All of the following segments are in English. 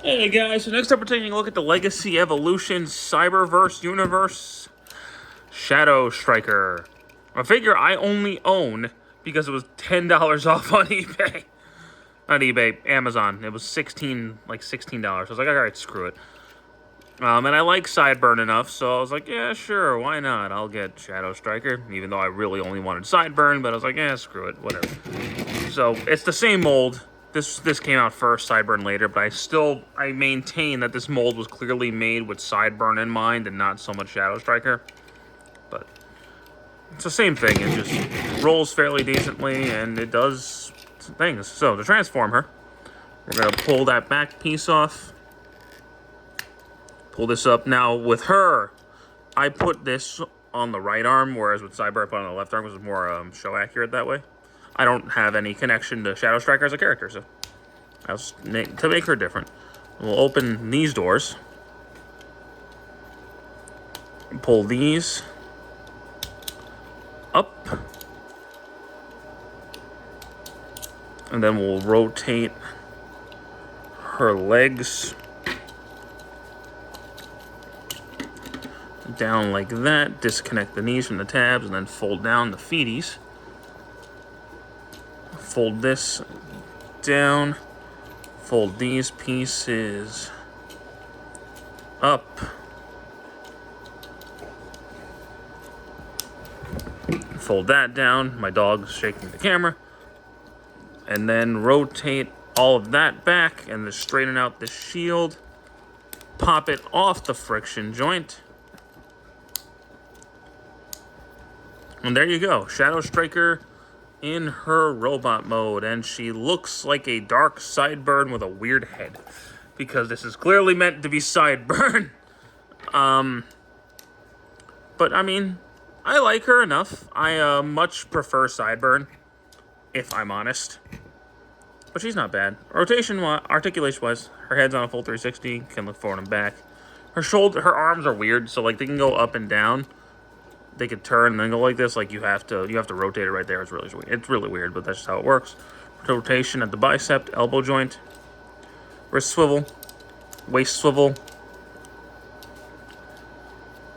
Hey guys, so next up we're taking a look at the Legacy Evolution Cyberverse Universe Shadowstriker. A figure I only own because it was $10 off on eBay. Not eBay, Amazon. It was $16. I was like, alright, screw it. And I like Sideburn enough, so I was like, yeah, sure, why not? I'll get Shadowstriker, even though I really only wanted Sideburn, but I was like, yeah, screw it, whatever. So, it's the same mold. This came out first, Sideburn later, but I maintain that this mold was clearly made with Sideburn in mind and not so much Shadowstriker. But it's the same thing. It just rolls fairly decently and it does things. So to transform her, we're gonna pull that back piece off. Pull this up. Now with her, I put this on the right arm, whereas with Sideburn I put it on the left arm because it's more show accurate that way. I don't have any connection to Shadowstriker as a character, so to make her different, we'll open these doors, pull these up, and then we'll rotate her legs down like that, disconnect the knees from the tabs, and then fold down the feeties. Fold this down, fold these pieces up, fold that down, my dog's shaking the camera, and then rotate all of that back and then straighten out the shield, pop it off the friction joint, and there you go, Shadowstriker in her robot mode, and she looks like a dark Sideburn with a weird head, because this is clearly meant to be Sideburn. But I mean, I like her enough. I much prefer Sideburn, if I'm honest. But she's not bad. Articulation-wise, her head's on a full 360, can look forward and back. Her arms are weird, so like they can go up and down. They could turn and then go like this. Like you have to rotate it right there. It's really weird, but that's just how it works. Rotation at the bicep, elbow joint, wrist swivel, waist swivel,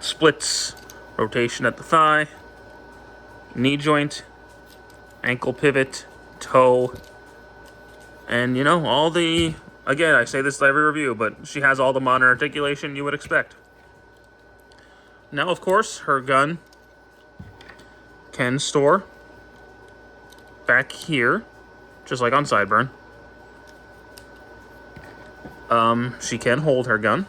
splits, rotation at the thigh, knee joint, ankle pivot, toe, and you know, all the, again, I say this to every review, but she has all the modern articulation you would expect. Now, of course, her gun can store back here, just like on Sideburn. She can hold her gun.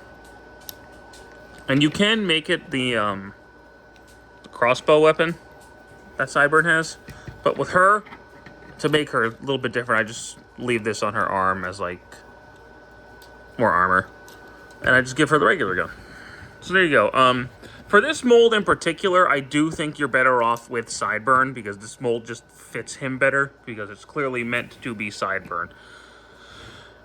And you can make it the crossbow weapon that Sideburn has. But with her, to make her a little bit different, I just leave this on her arm as, like, more armor. And I just give her the regular gun. So there you go. For this mold in particular, I do think you're better off with Sideburn, because this mold just fits him better, because it's clearly meant to be Sideburn.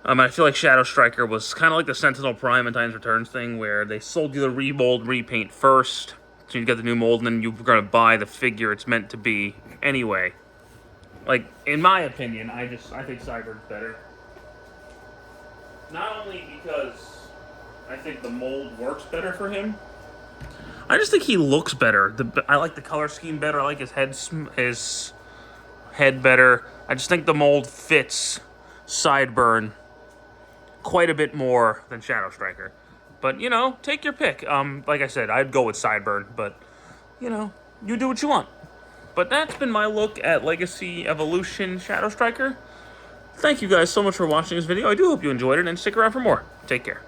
I feel like Shadowstriker was kind of like the Sentinel Prime and Titan's Returns thing, where they sold you the remold, repaint first, so you get the new mold, and then you're going to buy the figure it's meant to be anyway. Like, in my opinion, I think Sideburn's better. Not only because I think the mold works better for him, I just think he looks better. I like the color scheme better. I like his head better. I just think the mold fits Sideburn quite a bit more than Shadowstriker. But, you know, take your pick. Like I said, I'd go with Sideburn, but, you know, you do what you want. But that's been my look at Legacy Evolution Shadowstriker. Thank you guys so much for watching this video. I do hope you enjoyed it, and stick around for more. Take care.